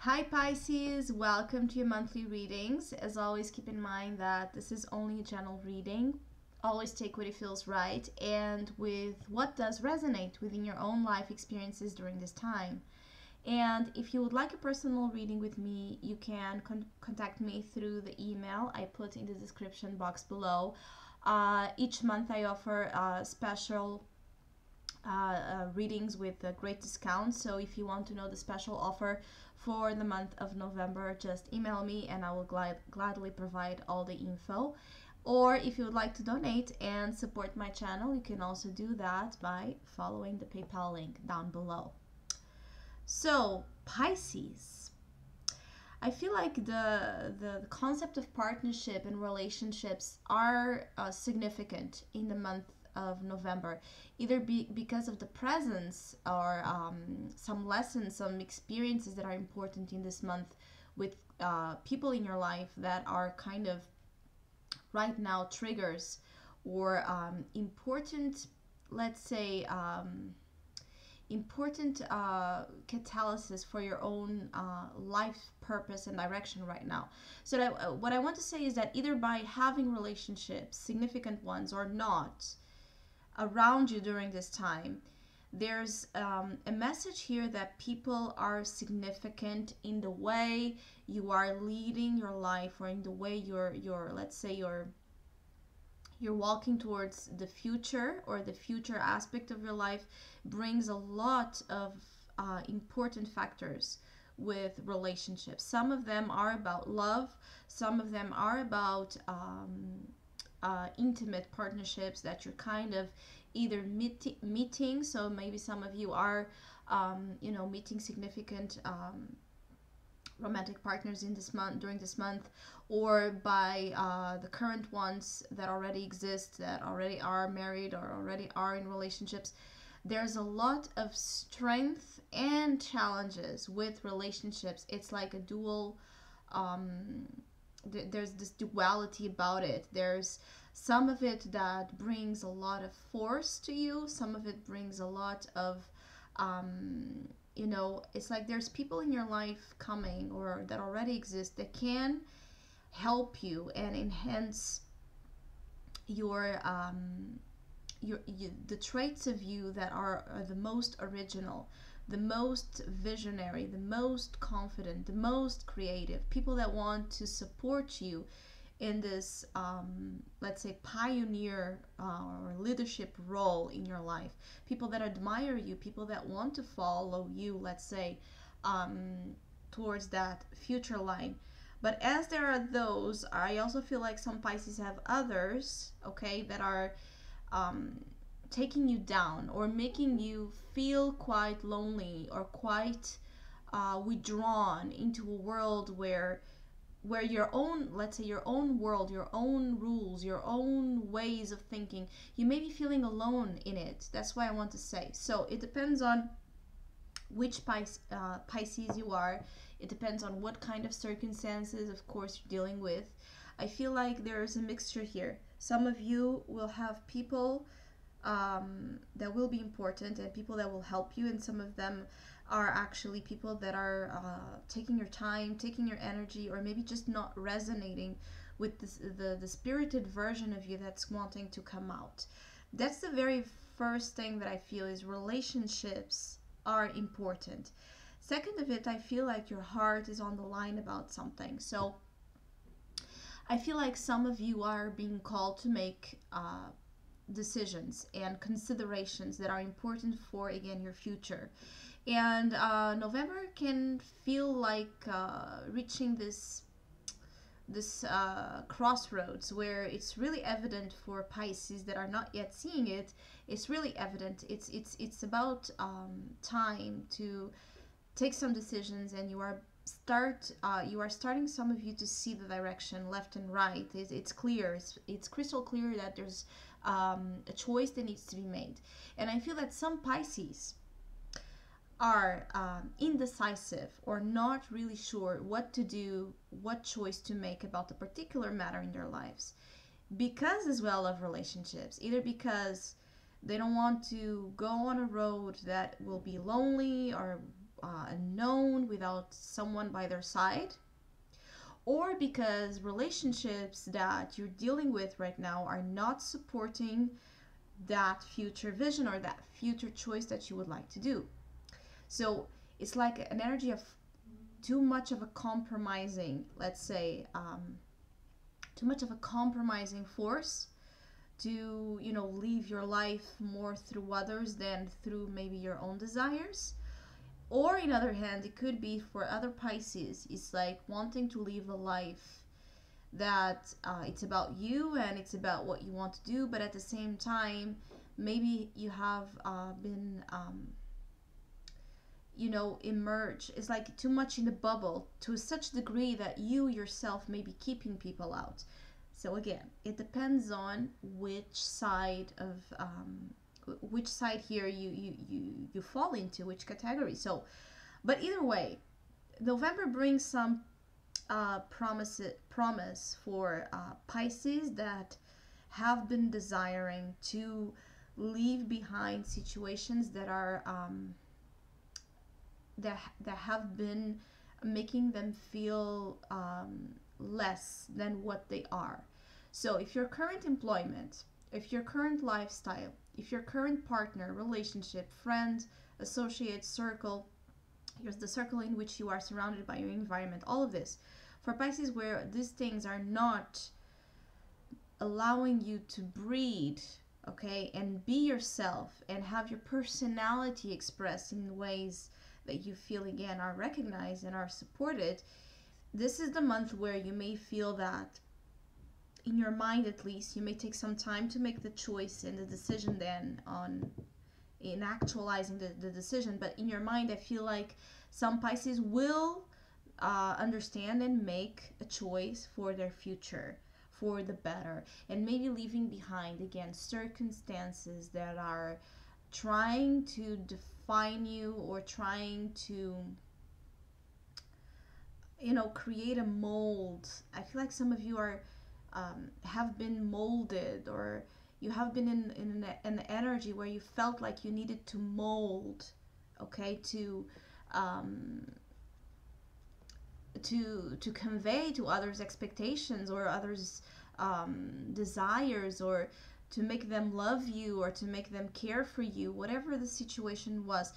Hi Pisces, welcome to your monthly readings. As always, keep in mind that this is only a general reading. Always take what it feels right and with what does resonate within your own life experiences during this time. And if you would like a personal reading with me, you can contact me through the email I put in the description box below. Each month I offer special readings with a great discount. So if you want to know the special offer for the month of November, just email me and I will gladly provide all the info. Or if you would like to donate and support my channel, you can also do that by following the PayPal link down below. So, Pisces. I feel like the concept of partnership and relationships are significant in the month of November, either because of the presence or some lessons, some experiences that are important in this month with people in your life that are kind of right now triggers or important, let's say, important catalysis for your own life purpose and direction right now. So that, what I want to say is that either by having relationships, significant ones or not, around you during this time, there's a message here that people are significant in the way you are leading your life, or in the way you're let's say you're walking towards the future, or the future aspect of your life brings a lot of important factors with relationships. Some of them are about love, some of them are about intimate partnerships that you're kind of either meeting. So maybe some of you are meeting significant romantic partners in this month, during this month, or by the current ones that already exist, that already are married or already are in relationships. There's a lot of strength and challenges with relationships. It's like a dual there's this duality about it. There's some of it that brings a lot of force to you, some of it brings a lot of it's like there's people in your life coming or that already exist that can help you and enhance your the traits of you that are the most original, the most visionary, the most confident, the most creative, people that want to support you in this let's say pioneer or leadership role in your life, people that admire you, people that want to follow you, let's say, towards that future line. But as there are those, I also feel like some Pisces have others, okay, that are taking you down or making you feel quite lonely or quite withdrawn into a world where your own, let's say, your own world, your own rules, your own ways of thinking, you may be feeling alone in it. That's why I want to say. So it depends on which Pisces you are. It depends on what kind of circumstances, of course, you're dealing with. I feel like there's a mixture here. Some of you will have people that will be important and people that will help you, and some of them are actually people that are taking your time, taking your energy, or maybe just not resonating with the spirited version of you that's wanting to come out. That's the very first thing that I feel is relationships are important. Second of it, I feel like your heart is on the line about something. So I feel like some of you are being called to make decisions and considerations that are important for, again, your future. And November can feel like reaching this crossroads where it's really evident for Pisces that are not yet seeing it. It's really evident. It's about time to take some decisions, and you are starting, some of you, to see the direction left and right. It's clear. It's crystal clear that there's a choice that needs to be made. And I feel that some Pisces are indecisive or not really sure what to do, what choice to make about a particular matter in their lives, because as well of relationships, either because they don't want to go on a road that will be lonely, unknown, without someone by their side, or because relationships that you're dealing with right now are not supporting that future vision or that future choice that you would like to do. So it's like an energy of too much of a compromising, let's say, too much of a compromising force to, live your life more through others than through maybe your own desires. Or, in other hand, it could be for other Pisces, it's like wanting to live a life that it's about you and it's about what you want to do, but at the same time, maybe you have been, emerge. It's like too much in the bubble to such degree that you yourself may be keeping people out. So again, it depends on which side here you fall into, which category. So, but either way, November brings some promise for Pisces that have been desiring to leave behind situations that are that have been making them feel less than what they are. So if your current employment, if your current lifestyle, if your current partner, relationship, friend, associate, circle, here's the circle in which you are surrounded by your environment, all of this, for Pisces, where these things are not allowing you to breathe, okay, and be yourself and have your personality expressed in ways that you feel again are recognized and are supported, this is the month where you may feel that, in your mind at least, you may take some time to make the choice and the decision then in actualizing the decision. But in your mind, I feel like some Pisces will understand and make a choice for their future, for the better, and maybe leaving behind again circumstances that are trying to define you or trying to create a mold. I feel like some of you are have been molded, or you have been in an energy where you felt like you needed to mold, okay, to convey to others expectations or others desires, or to make them love you or to make them care for you, whatever the situation was.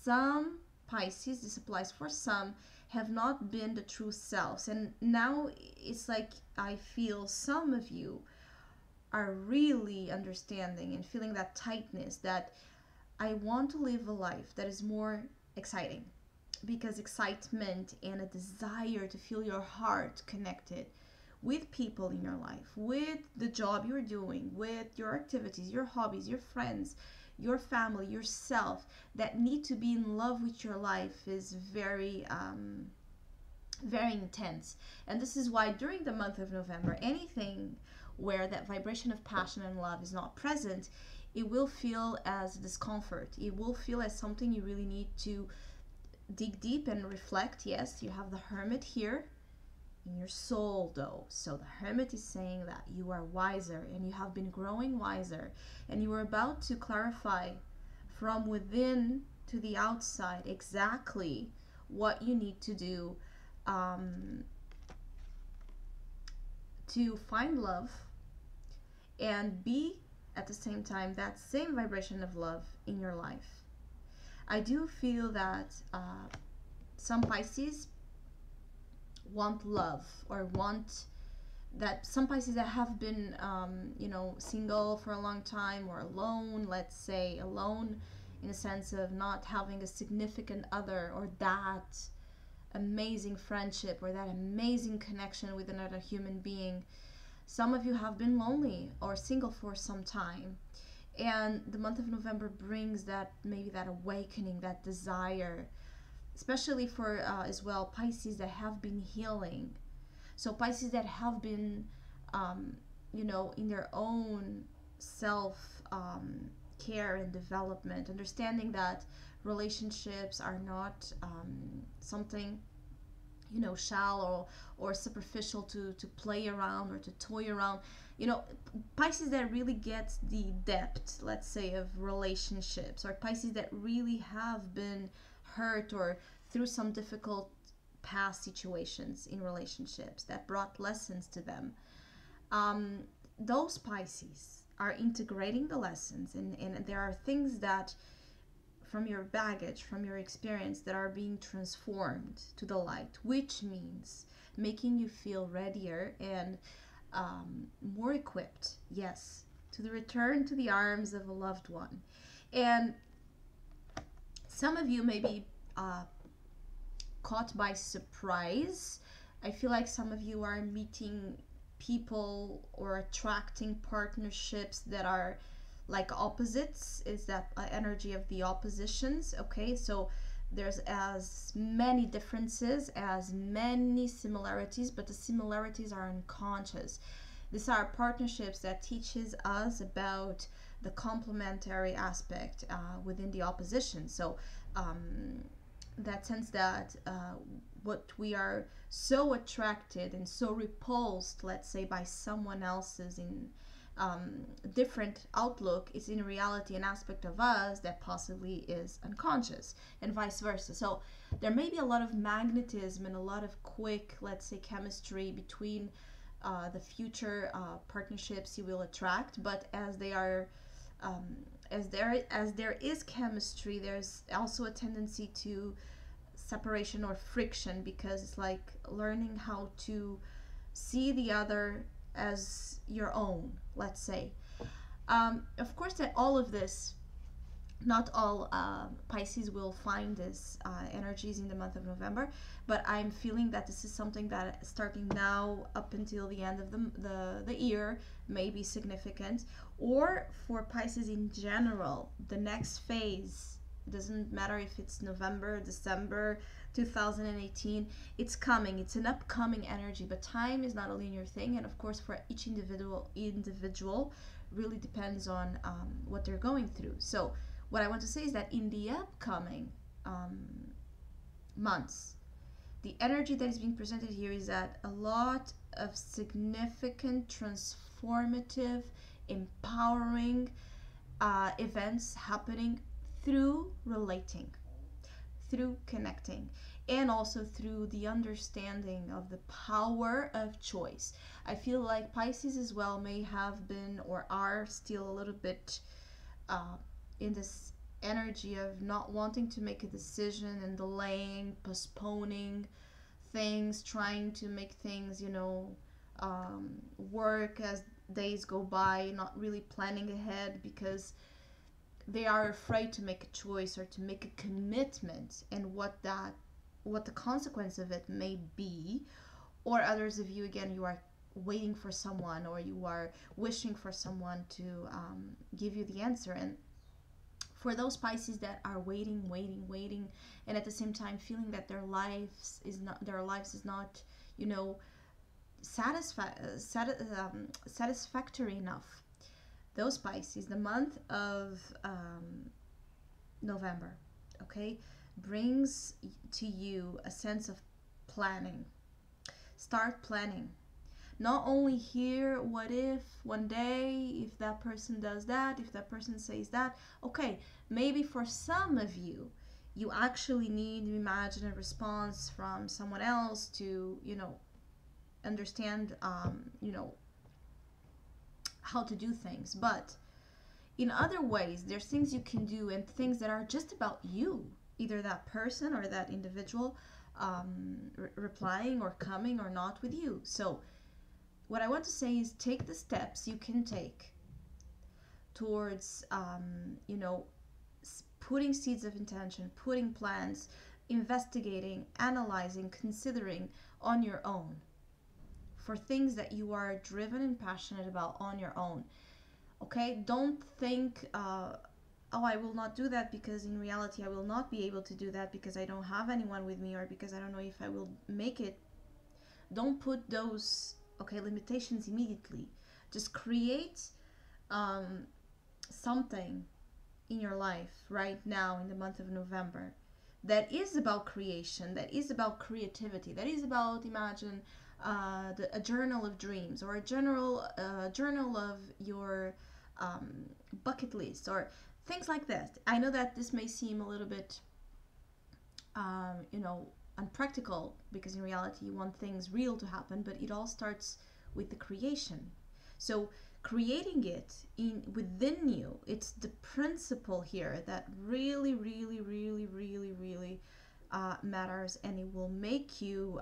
Some Pisces, this applies for some, have not been the true selves, and now it's like I feel some of you are really understanding and feeling that tightness, that I want to live a life that is more exciting, because excitement and a desire to feel your heart connected with people in your life, with the job you're doing, with your activities, your hobbies, your friends, your family, yourself, that need to be in love with your life is very very intense. And this is why during the month of November, anything where that vibration of passion and love is not present, it will feel as discomfort. It will feel as something you really need to dig deep and reflect. Yes, you have the Hermit here in your soul though. So the Hermit is saying that you are wiser and you have been growing wiser, and you are about to clarify from within to the outside exactly what you need to do to find love and be at the same time that same vibration of love in your life. I do feel that some Pisces want love, or want that, some Pisces that have been single for a long time, or alone, let's say alone in a sense of not having a significant other, or that amazing friendship or that amazing connection with another human being. Some of you have been lonely or single for some time, and the month of November brings that, maybe that awakening, that desire, especially for as well Pisces that have been healing. So Pisces that have been in their own self care and development, understanding that relationships are not something shallow or superficial to play around or to toy around. Pisces that really gets the depth, let's say, of relationships, or Pisces that really have been hurt or through some difficult past situations in relationships that brought lessons to them. um, those Pisces are integrating the lessons, and there are things that from your baggage, from your experience, that are being transformed to the light, which means making you feel readier and more equipped, yes, to the return to the arms of a loved one. And some of you may be caught by surprise. I feel like some of you are meeting people or attracting partnerships that are like opposites. Is that energy of the oppositions? Okay, so there's as many differences as many similarities, but the similarities are unconscious. These are partnerships that teaches us about the complementary aspect within the opposition. So that sense that what we are so attracted and so repulsed, let's say, by someone else's in different outlook, is in reality an aspect of us that possibly is unconscious, and vice versa. So there may be a lot of magnetism and a lot of quick, let's say, chemistry between the future partnerships you will attract, but as they are as there is chemistry, there's also a tendency to separation or friction, because it's like learning how to see the other as your own, let's say. Of course, that all of this, not all Pisces will find this energies in the month of November, but I'm feeling that this is something that starting now up until the end of the year may be significant. Or for Pisces in general, the next phase, doesn't matter if it's November, December 2018, it's coming. It's an upcoming energy, but time is not a linear thing, and of course for each individual really depends on what they're going through. So what I want to say is that in the upcoming months, the energy that is being presented here is that a lot of significant, transformative, empowering events happening through relating, through connecting, and also through the understanding of the power of choice. I feel like Pisces as well may have been or are still a little bit in this energy of not wanting to make a decision and delaying, postponing things, trying to make things, work as days go by, not really planning ahead because they are afraid to make a choice or to make a commitment, and what the consequence of it may be. Or others of you, again, you are waiting for someone, or you are wishing for someone to give you the answer. And for those Pisces that are waiting, and at the same time feeling that their lives is not, satisfactory enough, those Pisces, the month of November, okay, brings to you a sense of planning. Start planning. Not only hear what if one day, if that person does that, if that person says that. Okay, maybe for some of you, you actually need to imagine a response from someone else to, understand, how to do things. But in other ways, there's things you can do and things that are just about you, either that person or that individual replying or coming or not with you. So what I want to say is take the steps you can take towards, putting seeds of intention, putting plans, investigating, analyzing, considering on your own for things that you are driven and passionate about on your own. Okay? Don't think, oh, I will not do that because in reality I will not be able to do that because I don't have anyone with me, or because I don't know if I will make it. Don't put those limitations immediately. Just create something in your life right now in the month of November that is about creation, that is about creativity, that is about, imagine, a journal of dreams, or a journal of your bucket list, or things like that. I know that this may seem a little bit you know, unpractical, because in reality you want things real to happen, but it all starts with the creation. So creating it in within you, it's the principle here that really, really, really, really, really matters, and it will make you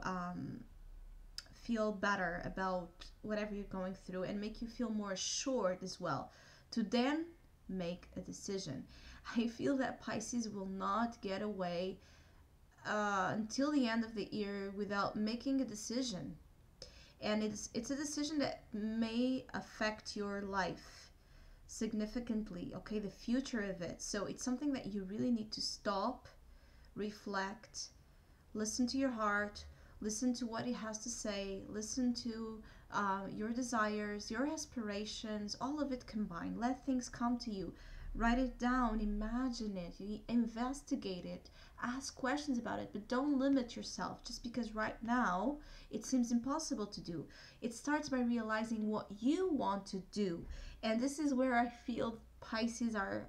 feel better about whatever you're going through and make you feel more assured as well to then make a decision. I feel that Pisces will not get away until the end of the year without making a decision, and it's a decision that may affect your life significantly, okay, the future of it. So it's something that you really need to stop, reflect, listen to your heart, listen to what it has to say, listen to your desires, your aspirations, all of it combined. Let things come to you. Write it down, imagine it, investigate it, ask questions about it, but don't limit yourself just because right now it seems impossible to do. It starts by realizing what you want to do. And this is where I feel Pisces are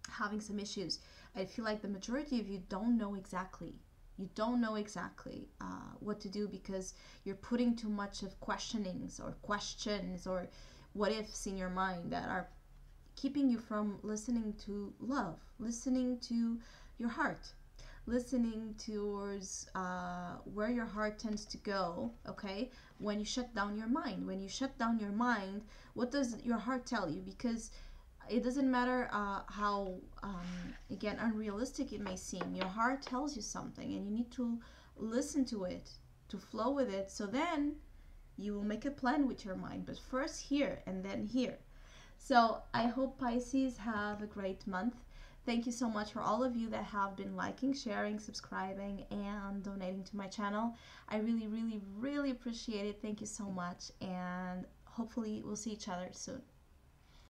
having some issues. I feel like the majority of you don't know exactly. You don't know exactly what to do because you're putting too much of questionings or questions or what ifs in your mind that are keeping you from listening to love, listening to your heart, listening towards where your heart tends to go, okay? When you shut down your mind. When you shut down your mind, what does your heart tell you? Because it doesn't matter how, again, unrealistic it may seem. Your heart tells you something and you need to listen to it, to flow with it. So then you will make a plan with your mind. But first here and then here. So I hope Pisces have a great month. Thank you so much for all of you that have been liking, sharing, subscribing, and donating to my channel. I really, really, really appreciate it. Thank you so much. And hopefully we'll see each other soon.